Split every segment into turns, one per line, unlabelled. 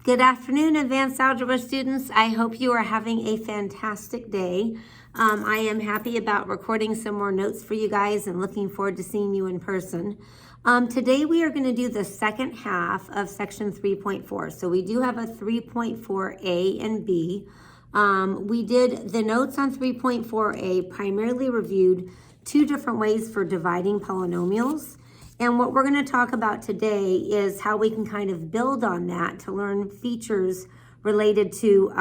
Good afternoon, advanced algebra students. I hope you are having a fantastic day. I am happy about recording some more notes for you guys and looking forward to seeing you in person. Today we are going to do the second half of section 3.4. So we do have a 3.4a and b. We did the notes on 3.4a primarily reviewed two different ways for dividing polynomials. And what we're going to talk about today is how we can kind of build on that to learn features related to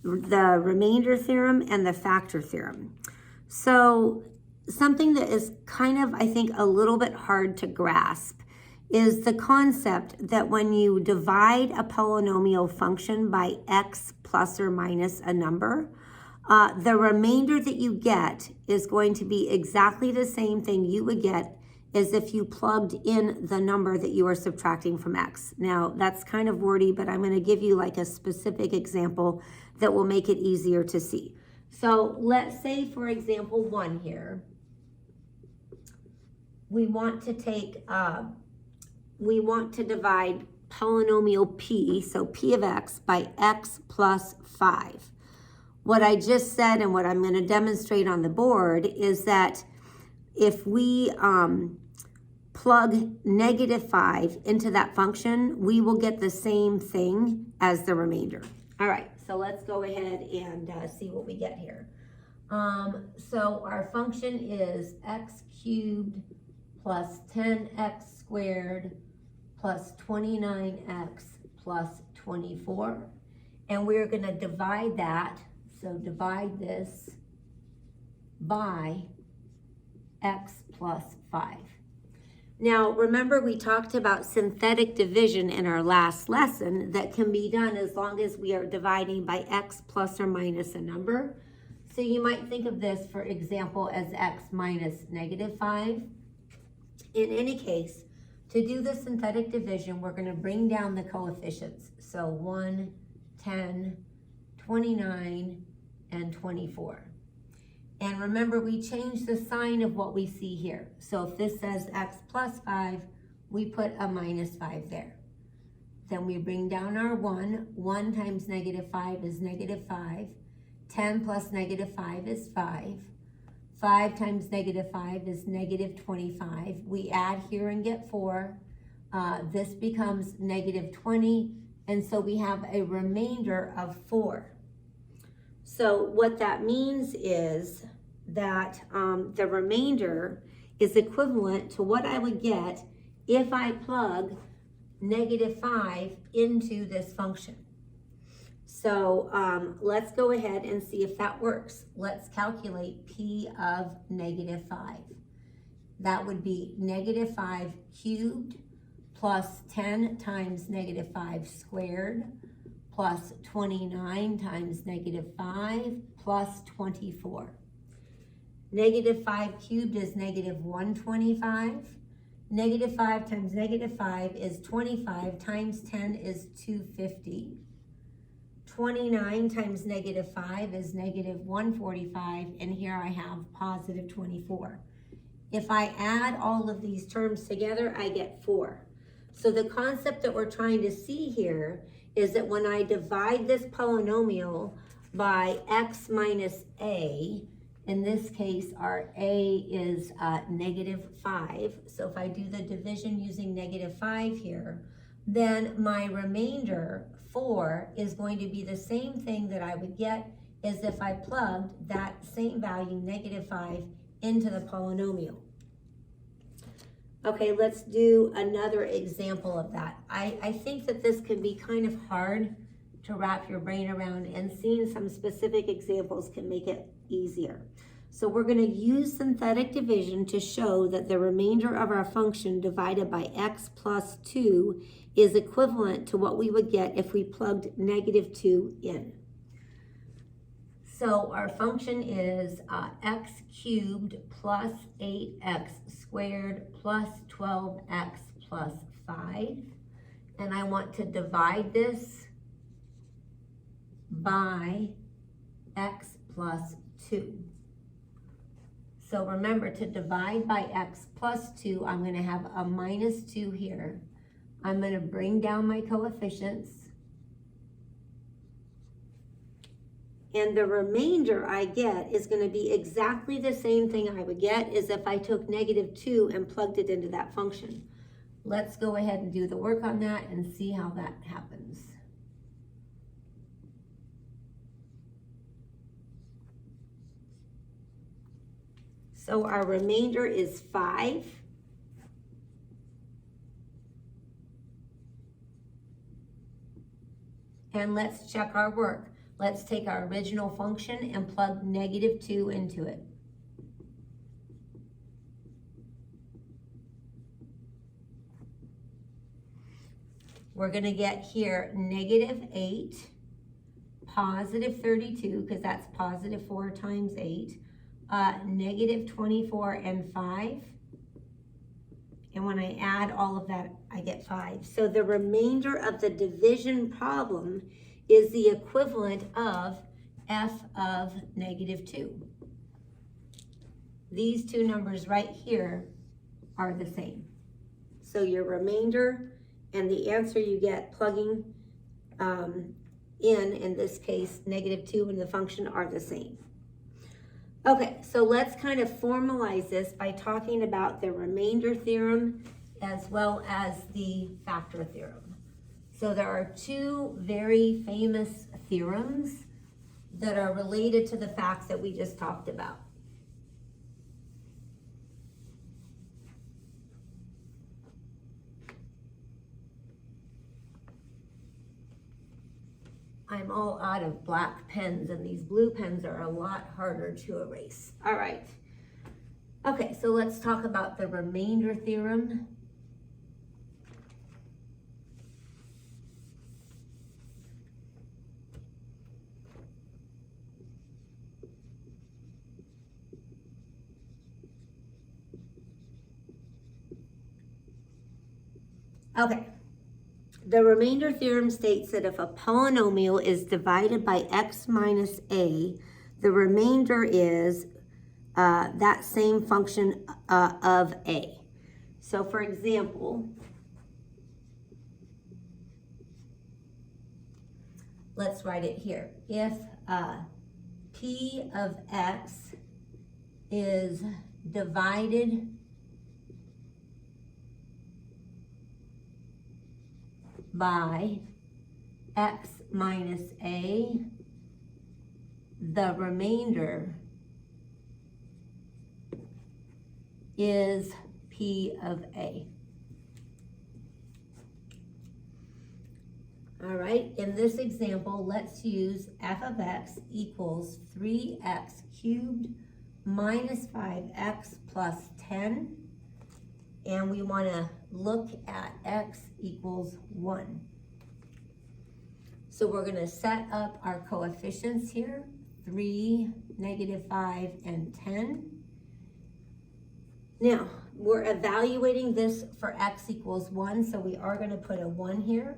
the remainder theorem and the factor theorem. So something that is kind of, I think, a little bit hard to grasp is the concept that when you divide a polynomial function by x plus or minus a number, the remainder that you get is going to be exactly the same thing you would get as if you plugged in the number that you are subtracting from x. Now, that's kind of wordy, but I'm going to give you like a specific example that will make it easier to see. So let's say, for example, 1 here. We want to divide polynomial p, so p of x, by x plus 5. What I just said and what I'm going to demonstrate on the board is that if we plug negative 5 into that function, we will get the same thing as the remainder. All right, so let's go ahead and see what we get here. So our function is x cubed plus 10x squared plus 29x plus 24. And we're going to divide that. So divide this by x plus 5. Now, remember we talked about synthetic division in our last lesson that can be done as long as we are dividing by x plus or minus a number. So you might think of this, for example, as x minus negative 5. In any case, to do the synthetic division, we're going to bring down the coefficients. So 1, 10, 29, and 24. And remember, we changed the sign of what we see here. So if this says x plus 5, we put a minus 5 there. Then we bring down our 1. 1 times negative 5 is negative 5. 10 plus negative 5 is 5. 5 times negative 5 is negative 25. We add here and get 4. This becomes negative 20. And so we have a remainder of 4. So what that means is that the remainder is equivalent to what I would get if I plug negative 5 into this function. So let's go ahead and see if that works. Let's calculate p of negative 5. That would be negative 5 cubed plus 10 times negative 5 squared plus 29 times negative 5 plus 24. Negative 5 cubed is negative 125. Negative 5 times negative 5 is 25 times 10 is 250. 29 times negative 5 is negative 145, and here I have positive 24. If I add all of these terms together, I get 4. So the concept that we're trying to see here is that when I divide this polynomial by x minus a, in this case our a is negative 5. So if I do the division using negative 5 here, then my remainder 4 is going to be the same thing that I would get as if I plugged that same value, negative 5, into the polynomial. Okay, let's do another example of that. I think that this can be kind of hard to wrap your brain around, and seeing some specific examples can make it easier. So we're going to use synthetic division to show that the remainder of our function divided by x plus 2 is equivalent to what we would get if we plugged negative 2 in. So our function is x cubed plus 8x squared plus 12x plus 5. And I want to divide this by x plus 2. So remember, to divide by x plus 2, I'm going to have a minus 2 here. I'm going to bring down my coefficients. And the remainder I get is going to be exactly the same thing I would get as if I took -2 and plugged it into that function. Let's go ahead and do the work on that and see how that happens. So our remainder is 5. And let's check our work. Let's take our original function and plug -2 into it. We're going to get here -8, +32, because that's +4 times 8, -24 and 5. And when I add all of that, I get 5. So the remainder of the division problem is the equivalent of f of -2. These two numbers right here are the same. So your remainder and the answer you get plugging in this case, -2 in the function, are the same. Okay, so let's kind of formalize this by talking about the remainder theorem as well as the factor theorem. So there are two very famous theorems that are related to the facts that we just talked about. I'm all out of black pens, and these blue pens are a lot harder to erase. All right. Okay, so let's talk about the remainder theorem. Okay. The remainder theorem states that if a polynomial is divided by x minus a, the remainder is that same function of a. So for example, let's write it here. If p of x is divided by x minus a, the remainder is p of a. All right, in this example, let's use f of x equals 3x cubed minus 5x plus 10. And we want to look at x equals 1. So we're going to set up our coefficients here, 3, -5, and 10. Now, we're evaluating this for x equals 1, so we are going to put a 1 here.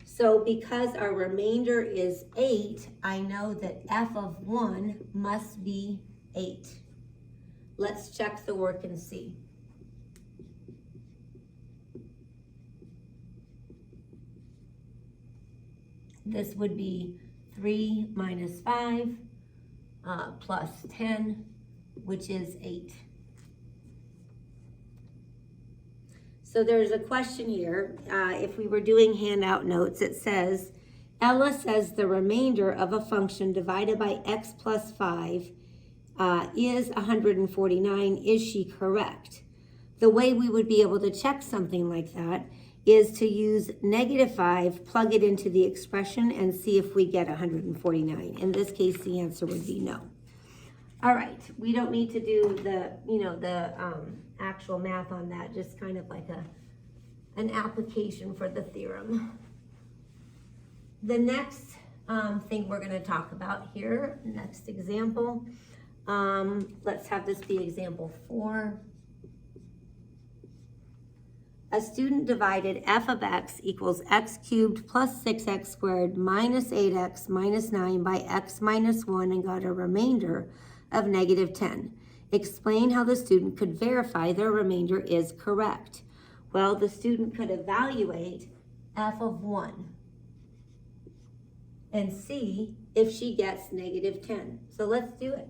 So because our remainder is 8, I know that f of 1 must be 8. Let's check the work and see. This would be 3 minus 5 plus 10, which is 8. So there's a question here. If we were doing handout notes, it says, Ella says the remainder of a function divided by x plus 5 is 149. Is she correct? The way we would be able to check something like that is to use -5, plug it into the expression, and see if we get 149. In this case, the answer would be no. All right, we don't need to do the, actual math on that, just kind of like an application for the theorem. The next thing we're going to talk about here, next example, let's have this be example 4. A student divided f of x equals x cubed plus 6x squared minus 8x minus 9 by x minus 1 and got a remainder of -10. Explain how the student could verify their remainder is correct. Well, the student could evaluate f of 1 and see if she gets negative 10. So let's do it.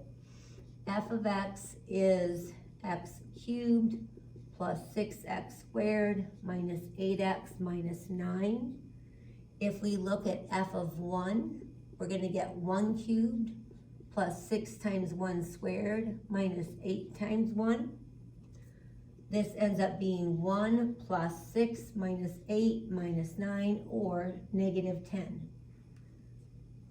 F of x is x cubed plus 6x squared minus 8x minus 9. If we look at f of 1, we're going to get 1 cubed plus 6 times 1 squared minus 8 times 1. This ends up being 1 plus 6 minus 8 minus 9, or negative 10.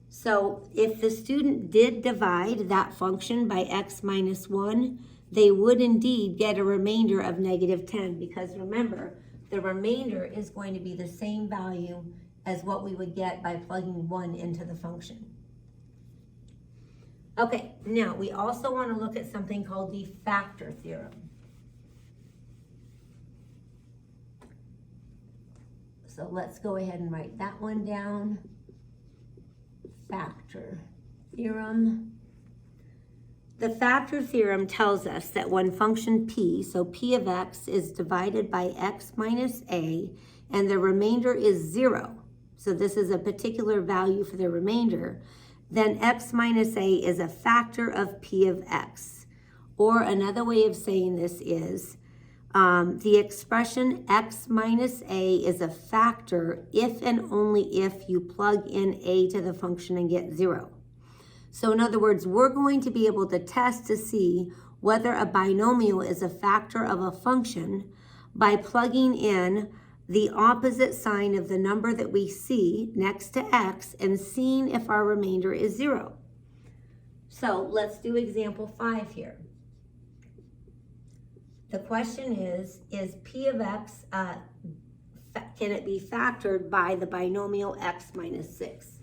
So if the student did divide that function by x minus 1, they would indeed get a remainder of negative 10, because remember, the remainder is going to be the same value as what we would get by plugging 1 into the function. Okay, now we also want to look at something called the factor theorem. So let's go ahead and write that one down. Factor theorem. The factor theorem tells us that when function p, so p of x, is divided by x minus a, and the remainder is 0, so this is a particular value for the remainder, then x minus a is a factor of p of x. Or another way of saying this is, the expression x minus a is a factor if and only if you plug in a to the function and get 0. So in other words, we're going to be able to test to see whether a binomial is a factor of a function by plugging in the opposite sign of the number that we see next to x and seeing if our remainder is 0. So let's do example 5 here. The question is p of x, can it be factored by the binomial x minus 6?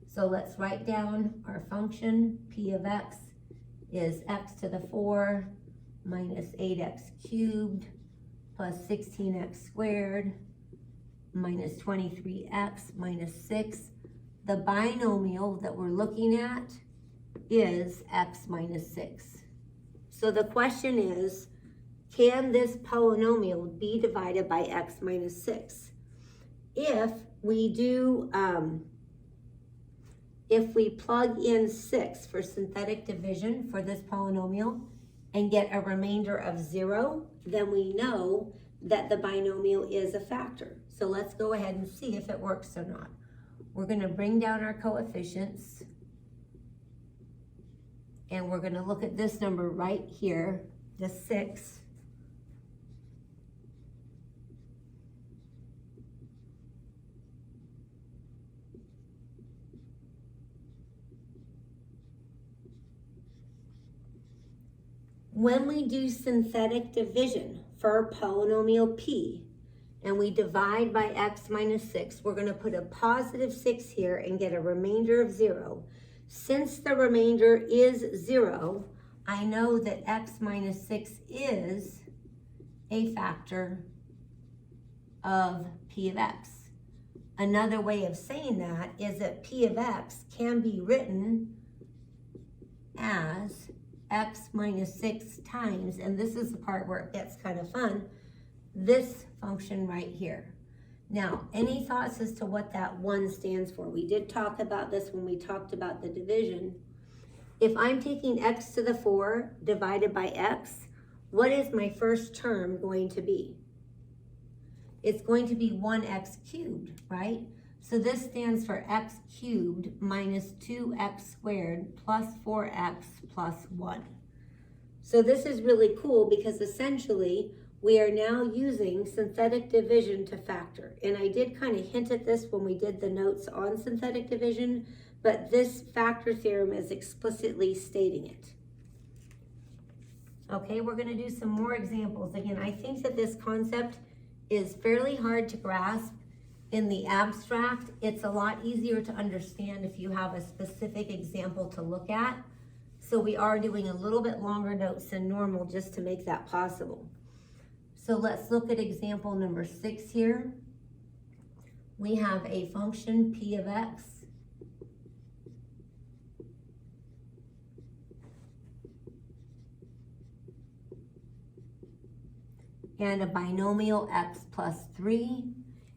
So let's write down our function. P of x is x to the 4 minus 8x cubed plus 16x squared minus 23x minus 6. The binomial that we're looking at is x minus 6. So the question is, can this polynomial be divided by x minus 6? If we do, if we plug in 6 for synthetic division for this polynomial and get a remainder of 0, then we know that the binomial is a factor. So let's go ahead and see if it works or not. We're going to bring down our coefficients, and we're going to look at this number right here, the 6. When we do synthetic division for polynomial p, and we divide by x minus 6, we're going to put a positive 6 here and get a remainder of 0. Since the remainder is 0, I know that x minus 6 is a factor of p of x. Another way of saying that is that p of x can be written as x minus 6 times, and this is the part where it gets kind of fun, this function right here. Now, any thoughts as to what that 1 stands for? We did talk about this when we talked about the division. If I'm taking x to the 4 divided by x, what is my first term going to be? It's going to be 1x cubed, right? So this stands for x cubed minus 2x squared plus 4x plus 1. So this is really cool because essentially we are now using synthetic division to factor. And I did kind of hint at this when we did the notes on synthetic division, but this factor theorem is explicitly stating it. Okay, we're going to do some more examples. Again, I think that this concept is fairly hard to grasp in the abstract. It's a lot easier to understand if you have a specific example to look at. So we are doing a little bit longer notes than normal just to make that possible. So let's look at example number 6 here. We have a function p of x and a binomial x plus 3.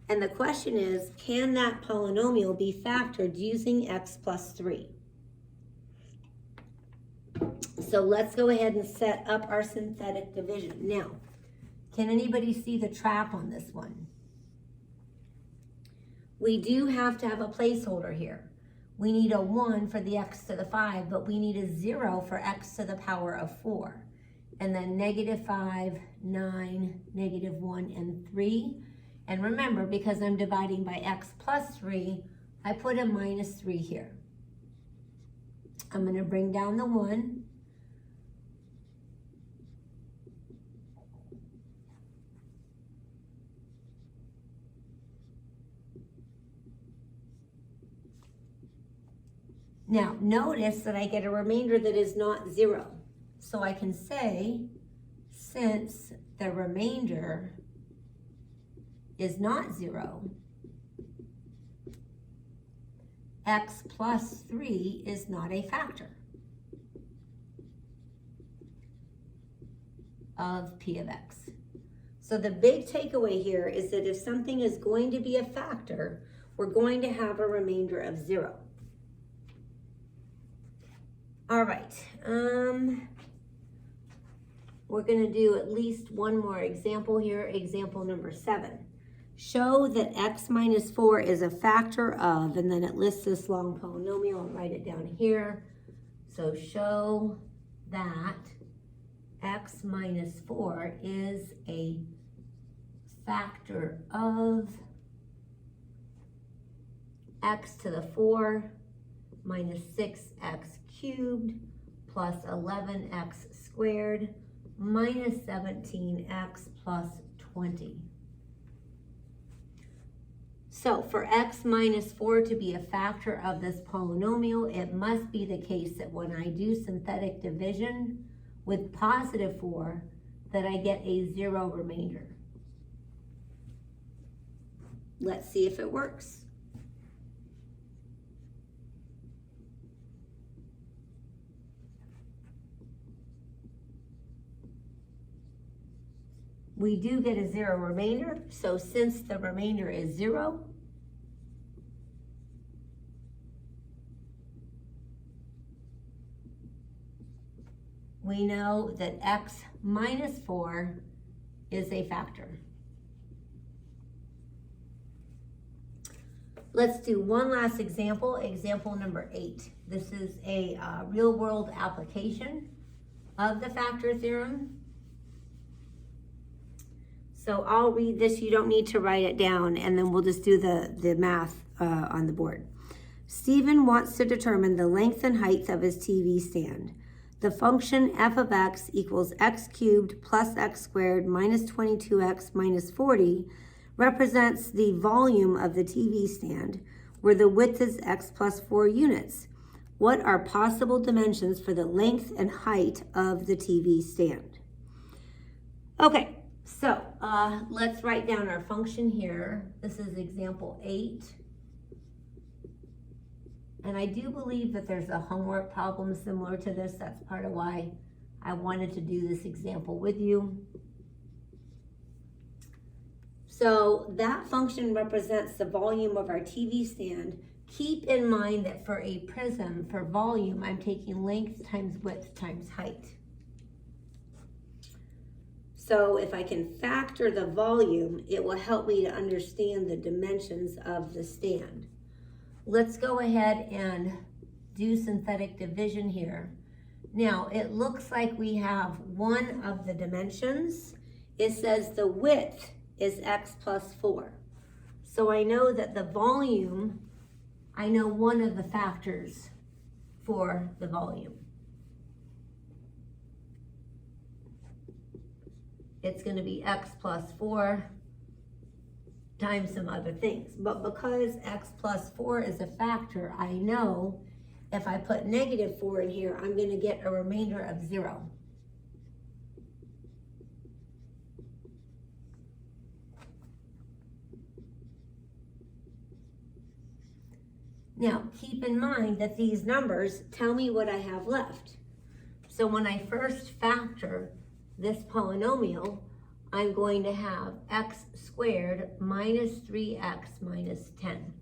And the question is, can that polynomial be factored using x plus 3? So let's go ahead and set up our synthetic division. Now, can anybody see the trap on this one? We do have to have a placeholder here. We need a 1 for the x to the 5, but we need a 0 for x to the power of 4. And then -5, 9, -1, and 3. And remember, because I'm dividing by x plus 3, I put a -3 here. I'm going to bring down the 1. Now, notice that I get a remainder that is not 0. So I can say, since the remainder is not 0, x plus 3 is not a factor of p of x. So the big takeaway here is that if something is going to be a factor, we're going to have a remainder of 0. All right, we're going to do at least one more example here, example number 7. Show that x minus 4 is a factor of, and then it lists this long polynomial. I'll write it down here. So show that x minus 4 is a factor of x to the 4 minus 6x cubed plus 11x squared minus 17x plus 20. So for x minus 4 to be a factor of this polynomial, it must be the case that when I do synthetic division with positive 4, that I get a 0 remainder. Let's see if it works. We do get a 0 remainder, so since the remainder is 0, we know that x minus 4 is a factor. Let's do one last example, example number 8. This is a real-world application of the factor theorem. So I'll read this, you don't need to write it down, and then we'll just do the math on the board. Stephen wants to determine the length and height of his TV stand. The function f of x equals x cubed plus x squared minus 22x minus 40 represents the volume of the TV stand, where the width is x plus 4 units. What are possible dimensions for the length and height of the TV stand? Okay. So let's write down our function here. This is example 8. And I do believe that there's a homework problem similar to this. That's part of why I wanted to do this example with you. So that function represents the volume of our TV stand. Keep in mind that for a prism, for volume, I'm taking length times width times height. So if I can factor the volume, it will help me to understand the dimensions of the stand. Let's go ahead and do synthetic division here. Now, it looks like we have one of the dimensions. It says the width is x plus 4. So I know that the volume, I know one of the factors for the volume. It's going to be x plus 4 times some other things. But because x plus 4 is a factor, I know if I put -4 in here, I'm going to get a remainder of 0. Now, keep in mind that these numbers tell me what I have left. So when I first factor this polynomial, I'm going to have x squared minus 3x minus 10.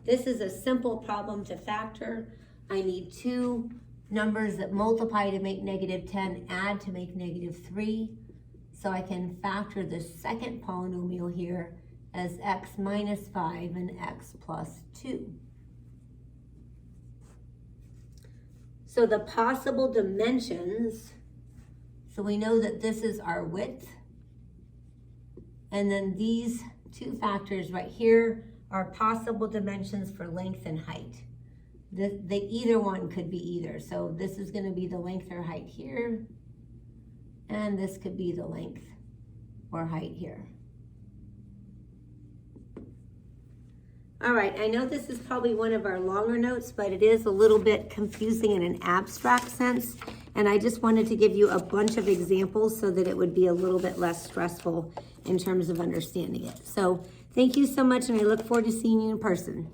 This is a simple problem to factor. I need two numbers that multiply to make negative 10, add to make negative 3. So I can factor the second polynomial here as x minus 5 and x plus 2. So the possible dimensions, so we know that this is our width, and then these two factors right here are possible dimensions for length and height. Either one could be either. So this is going to be the length or height here, and this could be the length or height here. All right, I know this is probably one of our longer notes, but it is a little bit confusing in an abstract sense, and I just wanted to give you a bunch of examples so that it would be a little bit less stressful in terms of understanding it. So thank you so much, and I look forward to seeing you in person.